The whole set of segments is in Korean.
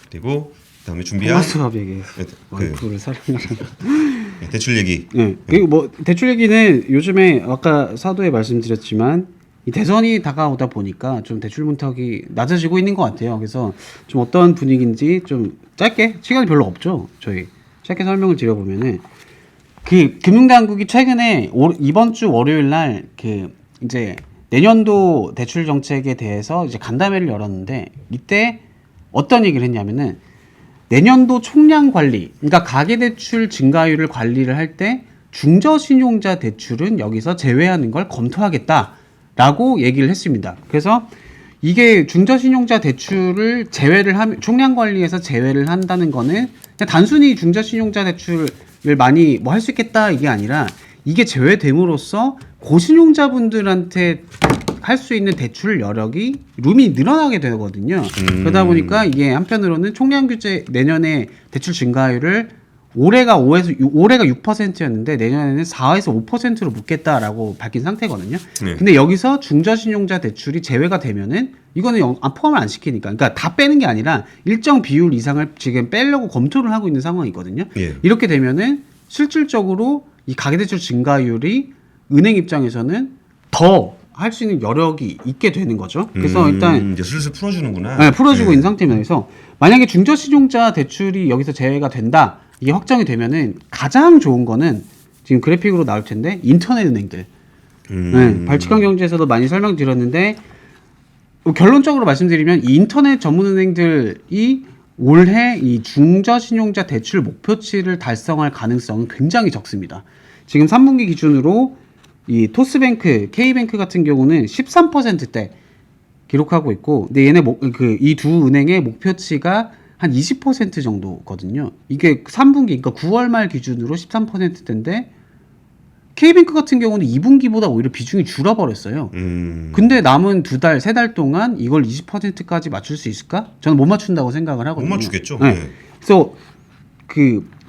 그리고 그다음에 준비한 토마스 얘기 와이프를 살인하는 대출 얘기. 네. 그리고 뭐 대출 얘기는 요즘에 아까 사도에 말씀드렸지만 이 대선이 다가오다 보니까 좀 대출 문턱이 낮아지고 있는 것 같아요. 그래서 좀 어떤 분위기인지 좀 짧게, 시간이 별로 없죠. 저희 짧게 설명을 드려보면은 그 금융당국이 최근에 이번 주 월요일 날 그 이제 내년도 대출 정책에 대해서 이제 간담회를 열었는데 이때 어떤 얘기를 했냐면은 내년도 총량 관리, 그러니까 가계대출 증가율을 관리를 할 때 중저신용자 대출은 여기서 제외하는 걸 검토하겠다라고 얘기를 했습니다. 그래서 이게 중저신용자 대출을 총량 관리에서 제외를 한다는 거는 그냥 단순히 중저신용자 대출을 많이 뭐 할 수 있겠다 이게 아니라 이게 제외됨으로써 고신용자분들한테 할 수 있는 대출 여력이 룸이 늘어나게 되거든요. 그러다 보니까 이게 한편으로는 총량 규제 내년에 대출 증가율을 올해가 6%였는데 내년에는 4에서 5%로 묶겠다라고 밝힌 상태거든요. 네. 근데 여기서 중저신용자 대출이 제외가 되면은 이거는 포함을 안 시키니까, 그러니까 다 빼는 게 아니라 일정 비율 이상을 지금 빼려고 검토를 하고 있는 상황이거든요. 예. 이렇게 되면은 실질적으로 이 가계대출 증가율이 은행 입장에서는 더 할 수 있는 여력이 있게 되는 거죠. 그래서 일단 이제 슬슬 풀어주는구나. 네, 풀어주고 있는 상태입니다. 그래서 만약에 중저신용자 대출이 여기서 제외가 된다, 이게 확정이 되면은 가장 좋은 거는 지금 그래픽으로 나올 텐데 인터넷 은행들. 네, 발칙한 경제에서도 많이 설명드렸는데 결론적으로 말씀드리면 이 인터넷 전문 은행들이 올해 이 중저신용자 대출 목표치를 달성할 가능성은 굉장히 적습니다. 지금 3분기 기준으로 이 토스뱅크, K뱅크 같은 경우는 13%대 기록하고 있고, 근데 얘네 이 두 은행의 목표치가 한 20% 정도거든요. 이게 3분기, 그러니까 9월 말 기준으로 13%대인데 K뱅크 같은 경우는 2분기보다 오히려 비중이 줄어버렸어요. 근데 남은 2달, 3달 동안 이걸 20%까지 맞출 수 있을까? 저는 못 맞춘다고 생각을 하거든요. 못 맞추겠죠. 네. 네. 그래서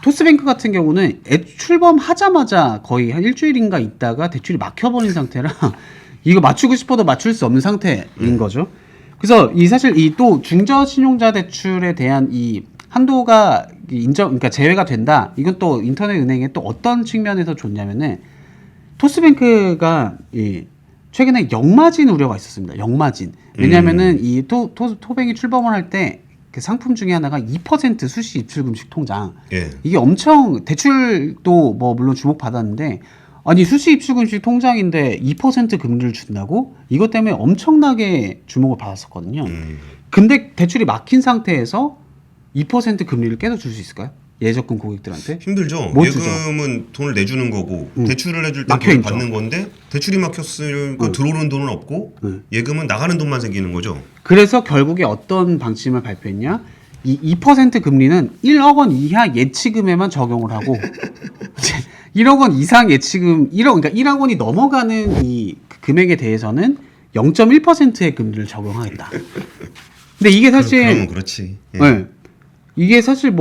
토스뱅크 같은 경우는 출범하자마자 거의 한 일주일인가 있다가 대출이 막혀버린 상태라 이거 맞추고 싶어도 맞출 수 없는 상태인 거죠. 그래서 사실 이 또 중저신용자 대출에 대한 이 한도가 그러니까 제외가 된다. 이건 또 인터넷 은행에 또 어떤 측면에서 좋냐면은 토스뱅크가 최근에 역마진 우려가 있었습니다. 역마진. 왜냐면은 이 토뱅이 출범을 할 때 그 상품 중에 하나가 2% 수시 입출금식 통장. 예. 이게 엄청 대출도 뭐 물론 주목받았는데 아니 수시 입출금식 통장인데 2% 금리를 준다고? 이것 때문에 엄청나게 주목을 받았었거든요. 근데 대출이 막힌 상태에서 2% 금리를 깨서 줄 수 있을까요? 예적금 고객들한테? 힘들죠. 못 예금은 돈을 내주는 거고 대출을 해줄 때 막혀 돈을 있죠. 받는 건데 대출이 막혔으니까 들어오는 돈은 없고 예금은 나가는 돈만 생기는 거죠. 그래서 결국에 어떤 방침을 발표했냐? 이 2% 금리는 1억 원 이하 예치금에만 적용을 하고 1억 원 이상 예치금, 그러니까 1억 원이 넘어가는 이 금액에 대해서는 0.1%의 금리를 적용하겠다. 근데 이게 사실 그러면 그렇지. 예. 네. 이게 사실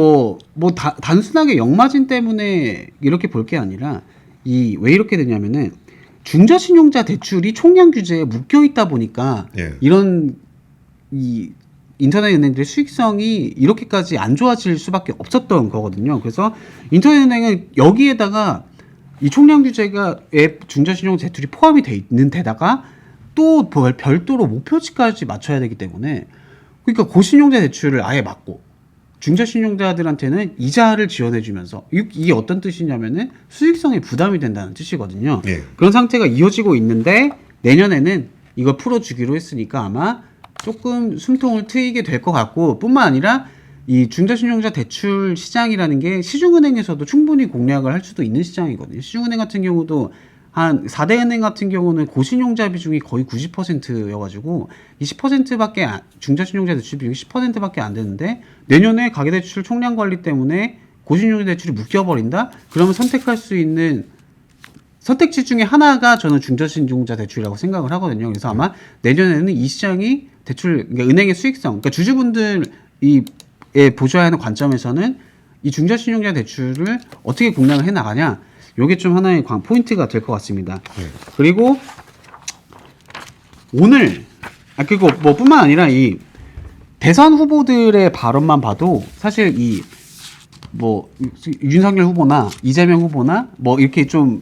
단순하게 역마진 때문에 이렇게 볼 게 아니라 왜 이렇게 되냐면은 중저신용자 대출이 총량 규제에 묶여 있다 보니까 예. 이런 이 인터넷 은행들의 수익성이 이렇게까지 안 좋아질 수밖에 없었던 거거든요. 그래서 인터넷 은행은 여기에다가 이 총량 규제가에 중저신용자 대출이 포함이 돼 있는 데다가 또 별도로 목표치까지 맞춰야 되기 때문에, 그러니까 고신용자 대출을 아예 막고 중저신용자들한테는 이자를 지원해주면서 이게 어떤 뜻이냐면은 수익성에 부담이 된다는 뜻이거든요. 예. 그런 상태가 이어지고 있는데 내년에는 이걸 풀어주기로 했으니까 아마 조금 숨통을 트이게 될 것 같고, 뿐만 아니라 이 중저신용자 대출 시장이라는 게 시중은행에서도 충분히 공략을 할 수도 있는 시장이거든요. 시중은행 같은 경우도 한 4대 은행 같은 경우는 고신용자 비중이 거의 90%여가지고 20%밖에 중저신용자 대출 비중이 10%밖에 안 되는데 내년에 가계대출 총량 관리 때문에 고신용자 대출이 묶여버린다? 그러면 선택할 수 있는 선택지 중에 하나가 저는 중저신용자 대출이라고 생각을 하거든요. 그래서 아마 내년에는 이 시장이 그러니까 은행의 수익성, 그러니까 주주분들이 보셔야 하는 관점에서는 이 중저신용자 대출을 어떻게 공략을 해 나가냐, 요게 좀 하나의 포인트가 될 것 같습니다. 그리고 오늘 그리고 뿐만 아니라 대선 후보들의 발언만 봐도 사실 이 뭐 윤석열 후보나 이재명 후보나 뭐 이렇게 좀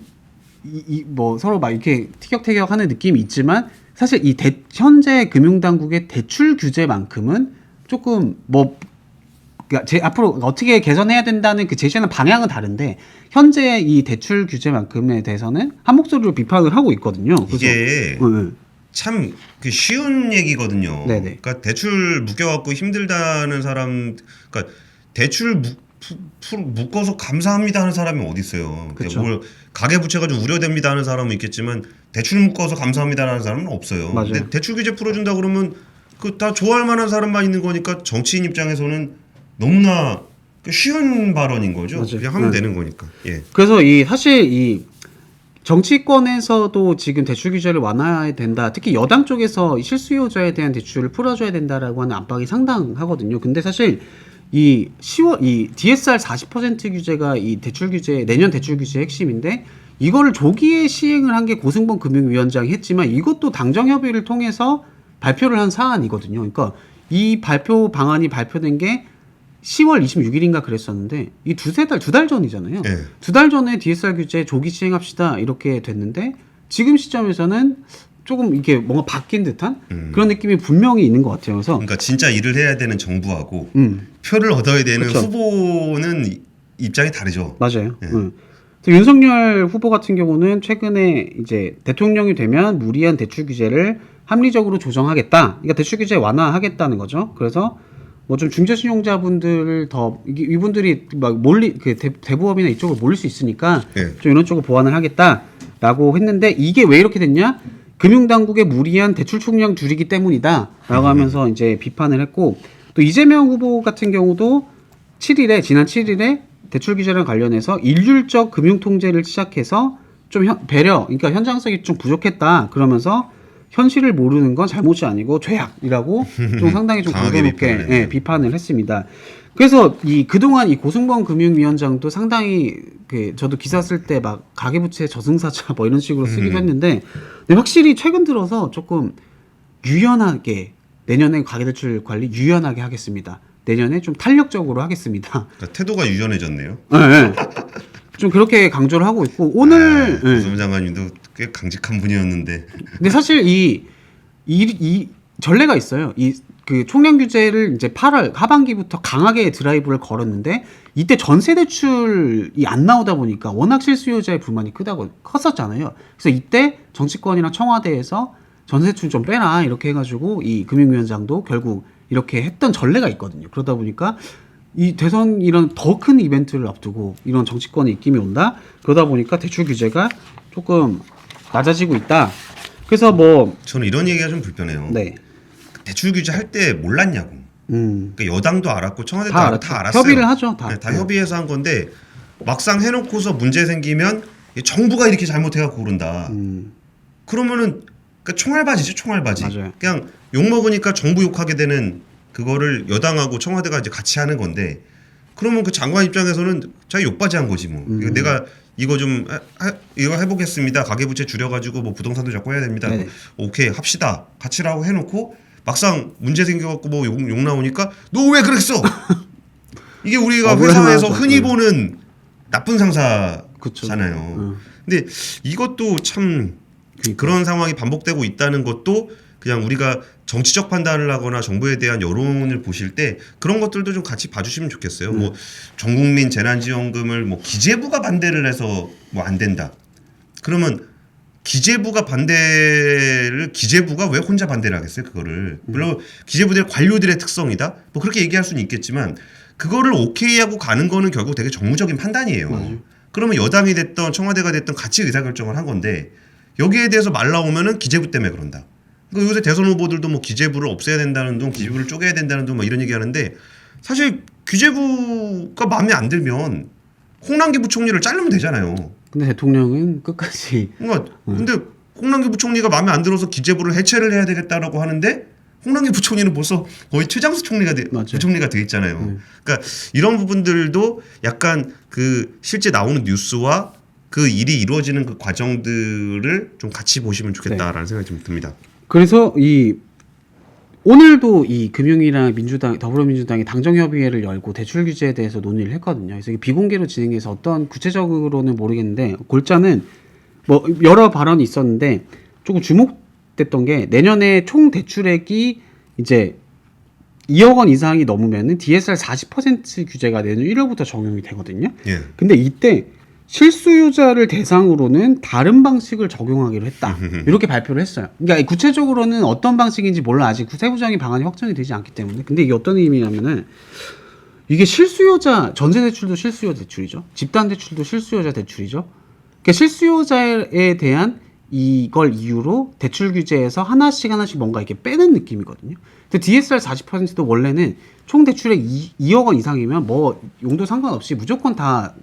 뭐 서로 막 이렇게 티격태격하는 느낌이 있지만 사실 이 현재 금융당국의 대출 규제만큼은 조금 뭐 그러니까 앞으로 어떻게 개선해야 된다는 그 제시하는 방향은 다른데 현재 이 대출 규제만큼에 대해서는 한 목소리로 비판을 하고 있거든요. 이게 네. 참 그 쉬운 얘기거든요. 네네. 그러니까 대출 묶여갖고 힘들다는 사람, 그러니까 대출 묶어서 감사합니다 하는 사람이 어디 있어요. 그쵸. 뭘 가계 부채가 좀 우려됩니다 하는 사람은 있겠지만 대출 묶어서 감사합니다 하는 사람은 없어요. 맞아요. 근데 대출 규제 풀어준다 그러면 그 다 좋아할 만한 사람만 있는 거니까 정치인 입장에서는 너무나 쉬운 발언인 거죠. 맞아요. 그냥 하면 네. 되는 거니까. 예. 그래서 사실 이 정치권에서도 지금 대출 규제를 완화해야 된다. 특히 여당 쪽에서 실수요자에 대한 대출을 풀어줘야 된다라고 하는 압박이 상당하거든요. 근데 사실 이 DSR 40% 규제가 이 대출 규제 내년 대출 규제의 핵심인데 이거를 조기에 시행을 한 게 고승범 금융위원장이 했지만 이것도 당정 협의를 통해서 발표를 한 사안이거든요. 그러니까 이 발표 방안이 발표된 게 10월 26일인가 그랬었는데 이 두 달 전이잖아요. 네. 2달 전에 DSR 규제 조기 시행합시다 이렇게 됐는데 지금 시점에서는 조금 이게 뭔가 바뀐 듯한 그런 느낌이 분명히 있는 것 같아요. 그래서 그러니까 진짜 일을 해야 되는 정부하고 표를 얻어야 되는 그쵸. 후보는 입장이 다르죠. 맞아요. 네. 그래서 윤석열 후보 같은 경우는 최근에 이제 대통령이 되면 무리한 대출 규제를 합리적으로 조정하겠다. 그러니까 대출 규제 완화하겠다는 거죠. 그래서 뭐 좀 중저신용자분들을 더 이분들이 막 대부업이나 이쪽으로 몰릴 수 있으니까 네. 좀 이런 쪽으로 보완을 하겠다라고 했는데 이게 왜 이렇게 됐냐? 금융당국의 무리한 대출 총량 줄이기 때문이다라고 하면서 이제 비판을 했고 또 이재명 후보 같은 경우도 지난 7일에 대출 규제랑 관련해서 일률적 금융 통제를 시작해서 좀 그러니까 현장성이 좀 부족했다 그러면서 현실을 모르는 건 잘못이 아니고 죄악이라고 좀 상당히 좀 강도 높게 비판을 했습니다. 그래서 그동안 이 고승범 금융위원장도 상당히 저도 기사 쓸 때 막 가계부채 저승사자 뭐 이런 식으로 쓰기도 했는데 근데 확실히 최근 들어서 조금 유연하게 내년에 가계대출 관리 유연하게 하겠습니다. 내년에 좀 탄력적으로 하겠습니다. 그러니까 태도가 유연해졌네요. 네. 좀 그렇게 강조를 하고 있고 오늘 고승 장관님도 꽤 강직한 분이었는데. 근데 사실 이 전례가 있어요. 그 총량 규제를 이제 8월 하반기부터 강하게 드라이브를 걸었는데 이때 전세 대출이 안 나오다 보니까 워낙 실수요자의 불만이 컸었잖아요. 그래서 이때 정치권이랑 청와대에서 전세 대출 좀 빼라 이렇게 해가지고 이 금융위원장도 결국 이렇게 했던 전례가 있거든요. 그러다 보니까 이 대선 이런 더 큰 이벤트를 앞두고 이런 정치권의 입김이 온다. 그러다 보니까 대출 규제가 조금 낮아지고 있다. 그래서 뭐 저는 이런 얘기가 좀 불편해요. 네. 대출 규제 할 때 몰랐냐고. 그러니까 여당도 알았고 청와대도 다 알았어요. 협의를 하죠. 다. 다 협의해서 한 건데 막상 해놓고서 문제 생기면 정부가 이렇게 잘못해갖고 그런다. 그러면은 그러니까 총알바지죠, 총알바지. 맞아요. 그냥 욕 먹으니까 정부 욕하게 되는 그거를 여당하고 청와대가 이제 같이 하는 건데 그러면 그 장관 입장에서는 자기 욕바지 한 거지 뭐. 이거 내가 이거 좀 이거 해보겠습니다. 가계부채 줄여가지고 뭐 부동산도 잡고 해야 됩니다. 네네. 오케이 합시다. 같이라고 해놓고 막상 문제 생겨갖고 뭐 욕 나오니까 너 왜 그랬어? 이게 우리가 회사에서 흔히 보는 나쁜 상사잖아요. 근데 이것도 참 그런 상황이 반복되고 있다는 것도 그냥 우리가 정치적 판단을 하거나 정부에 대한 여론을 보실 때 그런 것들도 좀 같이 봐주시면 좋겠어요. 뭐 전국민 재난지원금을 뭐 기재부가 반대를 해서 뭐 안 된다. 그러면 기재부가 왜 혼자 반대를 하겠어요? 그거를 물론 기재부들의 관료들의 특성이다. 뭐 그렇게 얘기할 수는 있겠지만 그거를 오케이하고 가는 거는 결국 되게 정무적인 판단이에요. 그러면 여당이 됐던 청와대가 됐던 같이 의사결정을 한 건데 여기에 대해서 말 나오면은 기재부 때문에 그런다. 그러니까 요새 대선 후보들도 뭐 기재부를 없애야 된다는 둥, 기재부를 쪼개야 된다는 둥, 막 이런 얘기하는데 사실 기재부가 마음에 안 들면 홍남기 부총리를 자르면 되잖아요. 근데 대통령은 끝까지. 그러니까 근데 홍남기 부총리가 마음에 안 들어서 기재부를 해체를 해야 되겠다라고 하는데 홍남기 부총리는 벌써 거의 최장수 부총리가 돼 있잖아요. 그러니까 이런 부분들도 약간 그 실제 나오는 뉴스와 그 일이 이루어지는 그 과정들을 좀 같이 보시면 좋겠다라는 생각이 좀 듭니다. 그래서 오늘도 이 금융위랑 민주당, 더불어민주당이 당정협의회를 열고 대출 규제에 대해서 논의를 했거든요. 그래서 이게 비공개로 진행해서 어떤 구체적으로는 모르겠는데 골자는 뭐 여러 발언이 있었는데 조금 주목됐던 게 내년에 총 대출액이 이제 2억 원 이상이 넘으면은 DSR 40% 규제가 내년 1월부터 적용이 되거든요. 예. 근데 이때 실수요자를 대상으로는 다른 방식을 적용하기로 했다. 이렇게 발표를 했어요. 그러니까 구체적으로는 어떤 방식인지 몰라. 아직 세부적인 방안이 확정이 되지 않기 때문에. 근데 이게 어떤 의미냐면은 이게 실수요자, 전세 대출도 실수요자 대출이죠. 집단 대출도 실수요자 대출이죠. 그러니까 실수요자에 대한 이걸 이유로 대출 규제에서 하나씩 뭔가 이렇게 빼는 느낌이거든요. 근데 DSR 40%도 원래는 총 대출액 2억 원 이상이면 뭐 용도 상관없이 무조건 다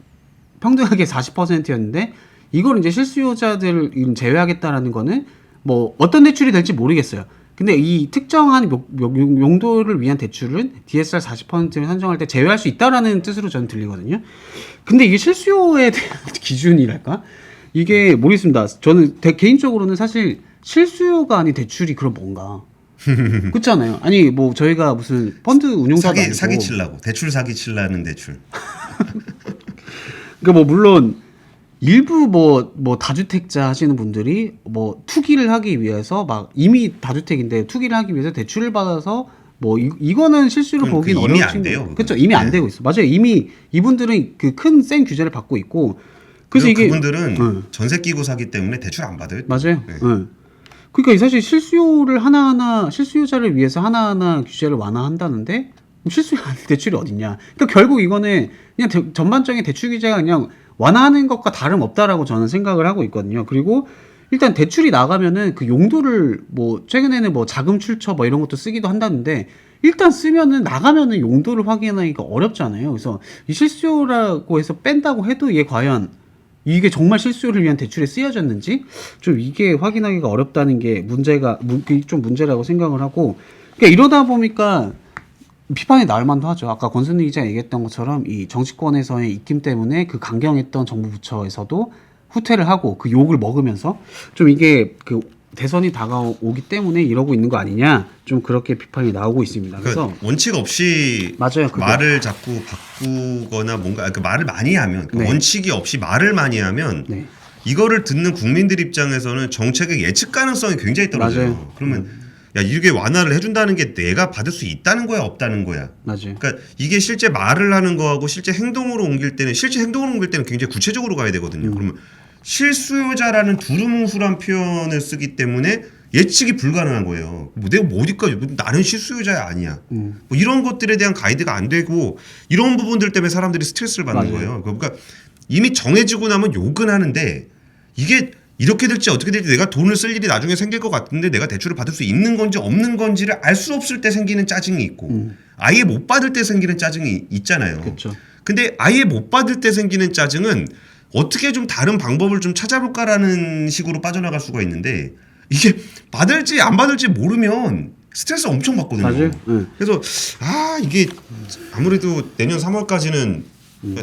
평등하게 40%였는데 이걸 이제 실수요자들을 제외하겠다라는 거는 뭐 어떤 대출이 될지 모르겠어요. 근데 이 특정한 용도를 위한 대출은 DSR 40%를 산정할 때 제외할 수 있다라는 뜻으로 저는 들리거든요. 근데 이게 실수요에 대한 기준이랄까? 이게 모르겠습니다. 저는 개인적으로는 사실 실수요가 아닌 대출이 그럼 뭔가 그렇잖아요. 아니 뭐 저희가 무슨 펀드 운용사도 아니고 사기 칠라고 대출 사기 칠라는 대출. 그러니까 뭐 물론 일부 뭐 다주택자 하시는 분들이 뭐 투기를 하기 위해서 막 이미 다주택인데 투기를 하기 위해서 대출을 받아서 뭐 이거는 실수로 보기는 이미 어려운 안 돼요. 그렇죠. 이미 안 되고 있어. 맞아요. 이미 이분들은 그 큰 센 규제를 받고 있고 그래서 이게 그분들은 전세 끼고 사기 때문에 대출 안 받아요. 맞아요. 네. 그러니까 사실 실수요를 하나하나 실수요자를 위해서 하나하나 규제를 완화한다는데 실수요 아닌 대출이 어딨냐. 그러니까 결국 이거는 그냥 전반적인 대출 규제가 그냥 완화하는 것과 다름없다라고 저는 생각을 하고 있거든요. 그리고 일단 대출이 나가면은 그 용도를 뭐 최근에는 뭐 자금 출처 뭐 이런 것도 쓰기도 한다는데 일단 쓰면은 나가면은 용도를 확인하기가 어렵잖아요. 그래서 이 실수요라고 해서 뺀다고 해도 이게 과연 이게 정말 실수요를 위한 대출에 쓰여졌는지 좀 이게 확인하기가 어렵다는 게 좀 문제라고 생각을 하고 그러니까 이러다 보니까 비판이 나올 만도 하죠. 아까 권순희 기자 얘기했던 것처럼 이 정치권에서의 입김 때문에 그 강경했던 정부 부처에서도 후퇴를 하고 그 욕을 먹으면서 좀 이게 그 대선이 다가오기 때문에 이러고 있는 거 아니냐 좀 그렇게 비판이 나오고 있습니다. 그래서 원칙 없이 맞아요, 말을 자꾸 바꾸거나 뭔가 말을 많이 하면 네. 원칙이 없이 말을 많이 하면 네. 이거를 듣는 국민들 입장에서는 정책의 예측 가능성이 굉장히 떨어져요. 맞아요. 그러면 야 이게 완화를 해준다는 게 내가 받을 수 있다는 거야 없다는 거야. 맞아요. 그러니까 이게 실제 말을 하는 거하고 실제 행동으로 옮길 때는 굉장히 구체적으로 가야 되거든요. 그러면 실수요자라는 두루뭉술한 표현을 쓰기 때문에 예측이 불가능한 거예요. 뭐 내가 뭐 어디까지 나는 실수요자야 아니야. 뭐 이런 것들에 대한 가이드가 안 되고 이런 부분들 때문에 사람들이 스트레스를 받는 맞아요. 거예요. 그러니까 이미 정해지고 나면 욕은 하는데 이게 이렇게 될지 어떻게 될지 내가 돈을 쓸 일이 나중에 생길 것 같은데 내가 대출을 받을 수 있는 건지 없는 건지를 알 수 없을 때 생기는 짜증이 있고 아예 못 받을 때 생기는 짜증이 있잖아요. 그렇죠. 근데 아예 못 받을 때 생기는 짜증은 어떻게 좀 다른 방법을 좀 찾아볼까라는 식으로 빠져나갈 수가 있는데 이게 받을지 안 받을지 모르면 스트레스 엄청 받거든요. 맞아요. 그래서 이게 아무래도 내년 3월까지는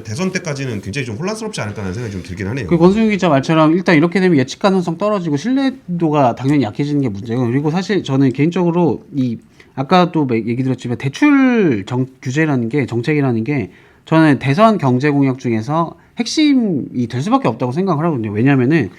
대선 때까지는 굉장히 좀 혼란스럽지 않을까라는 생각이 좀 들긴 하네요. 그 권순희 기자 말처럼 일단 이렇게 되면 예측 가능성 떨어지고 신뢰도가 당연히 약해지는 게 문제고 그리고 사실 저는 개인적으로 이 아까도 얘기 드렸지만 대출 규제라는 게 정책이라는 게 저는 대선 경제 공약 중에서 핵심이 될 수밖에 없다고 생각을 하거든요. 왜냐하면은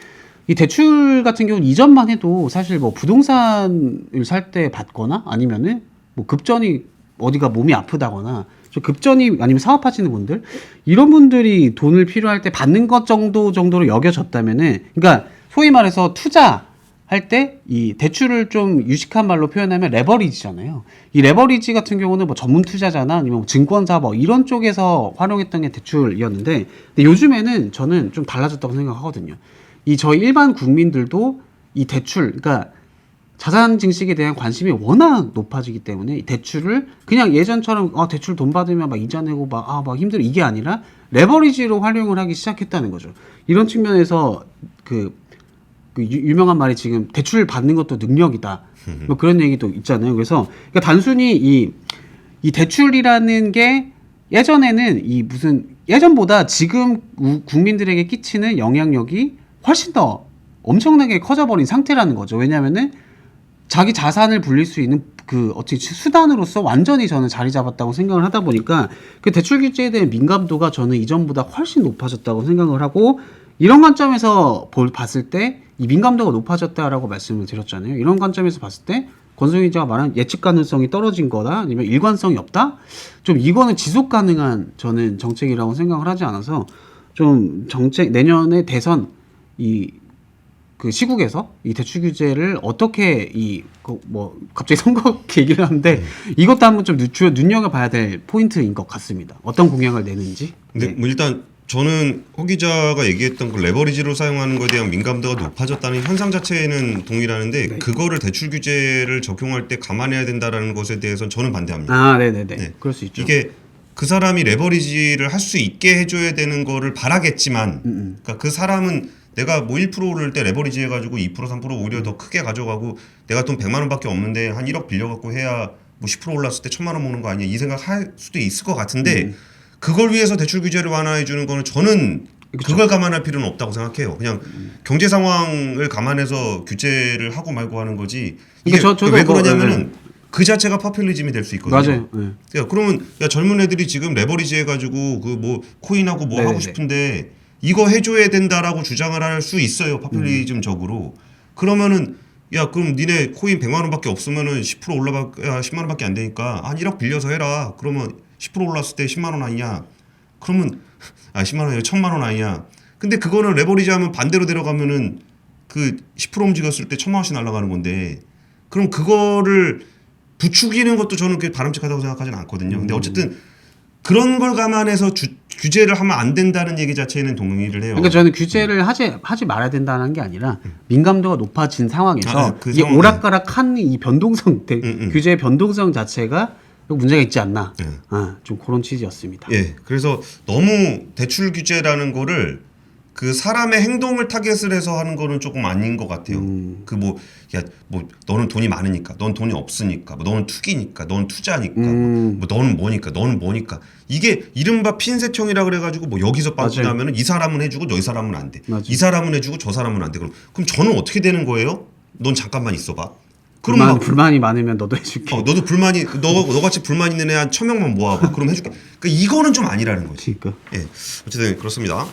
이 대출 같은 경우는 이전만 해도 사실 뭐 부동산을 살 때 받거나 아니면은 뭐 급전이 어디가 몸이 아프다거나 급전이 아니면 사업하시는 분들 이런 분들이 돈을 필요할 때 받는 것 정도로 여겨졌다면은 그러니까 소위 말해서 투자할 때 이 대출을 좀 유식한 말로 표현하면 레버리지잖아요. 이 레버리지 같은 경우는 뭐 전문 투자자나 아니면 뭐 증권사 뭐 이런 쪽에서 활용했던 게 대출이었는데 근데 요즘에는 저는 좀 달라졌다고 생각하거든요. 이 저희 일반 국민들도 이 대출 그러니까 자산 증식에 대한 관심이 워낙 높아지기 때문에 이 대출을 그냥 예전처럼 대출 돈 받으면 막 이자 내고 막 힘들어 이게 아니라 레버리지로 활용을 하기 시작했다는 거죠. 이런 측면에서 그 유명한 말이 지금 대출 받는 것도 능력이다. 뭐 그런 얘기도 있잖아요. 그래서 그러니까 단순히 이 대출이라는 게 예전에는 예전보다 지금 국민들에게 끼치는 영향력이 훨씬 더 엄청나게 커져버린 상태라는 거죠. 왜냐하면은 자기 자산을 불릴 수 있는 그 어떻게 수단으로서 완전히 저는 자리 잡았다고 생각을 하다 보니까 그 대출 규제에 대한 민감도가 저는 이전보다 훨씬 높아졌다고 생각을 하고 이런 관점에서 봤을 때 이 민감도가 높아졌다라고 말씀을 드렸잖아요. 이런 관점에서 봤을 때 권성희 기자가 말한 예측 가능성이 떨어진 거다 아니면 일관성이 없다? 좀 이거는 지속 가능한 저는 정책이라고 생각을 하지 않아서 좀 정책 내년에 대선 그 시국에서 이 대출 규제를 어떻게 뭐 갑자기 선거 얘기를 하는데 이것도 한번 좀 눈여겨봐야 될 포인트인 것 같습니다. 어떤 공약을 내는지. 근데 네. 뭐 일단 저는 허 기자가 얘기했던 그 레버리지로 사용하는 것에 대한 민감도가 높아졌다는 현상 자체에는 동의하는데 네. 그거를 대출 규제를 적용할 때 감안해야 된다라는 것에 대해서는 저는 반대합니다. 아, 네네네. 네. 그럴 수 있죠. 이게 그 사람이 레버리지를 할 수 있게 해줘야 되는 거를 바라겠지만, 그러니까 그 사람은 내가 뭐 1% 오를 때 레버리지 해가지고 2% 3% 오히려 더 크게 가져가고 내가 돈 100만 원밖에 없는데 한 1억 빌려갖고 해야 뭐 10% 올랐을 때 1000만 원 모는 거 아니야 이 생각 할 수도 있을 것 같은데 그걸 위해서 대출 규제를 완화해 주는 거는 저는 그걸 감안할 필요는 없다고 생각해요. 그냥 경제 상황을 감안해서 규제를 하고 말고 하는 거지. 이게 저도 왜 뭐, 그러냐면은 그 자체가 파퓰리즘이 될 수 있거든요. 맞아요. 네. 야, 그러면 야, 젊은 애들이 지금 레버리지 해가지고 그 뭐 코인하고 뭐 네네네. 하고 싶은데 이거 해줘야 된다라고 주장을 할 수 있어요. 파퓰리즘적으로. 그러면은 야 그럼 니네 코인 100만 원밖에 없으면은 10% 올라가 10만 원밖에 안 되니까 한 1억 빌려서 해라. 그러면 10% 올랐을 때 10만 원 아니냐? 그러면 10만 원이 아니라 1000만 원 아니냐? 근데 그거는 레버리지 하면 반대로 데려가면은 그 10% 움직였을 때 1000만 원씩 날아가는 건데 그럼 그거를 부추기는 것도 저는 그게 바람직하다고 생각하지는 않거든요. 근데 어쨌든 그런 걸 감안해서 규제를 하면 안 된다는 얘기 자체는 동의를 해요. 그러니까 저는 규제를 하지 말아야 된다는 게 아니라 민감도가 높아진 상황에서 그 이게 상황에. 오락가락한 이 변동성 규제의 변동성 자체가 문제가 있지 않나. 좀 그런 취지였습니다. 예, 그래서 너무 대출 규제라는 거를 그 사람의 행동을 타겟을 해서 하는 거는 조금 아닌 것 같아요. 그 뭐 너는 돈이 많으니까, 넌 돈이 없으니까, 뭐 너는 투기니까, 너는 투자니까, 뭐 너는 뭐니까, 너는 뭐니까. 이게 이른바 핀셋형이라 그래가지고 뭐 여기서 빠져나면은 이 사람은 해주고 너 이 사람은 안 돼. 맞아요. 이 사람은 해주고 저 사람은 안 돼. 그럼 저는 어떻게 되는 거예요? 넌 잠깐만 있어봐. 그럼 막 불만이 많으면 너도 해줄게. 너도 불만이 너같이 불만 있는 애 한 1000명만 모아봐. 그럼 해줄게. 그러니까 이거는 좀 아니라는 거지. 그러니까. 예, 어쨌든 그렇습니다.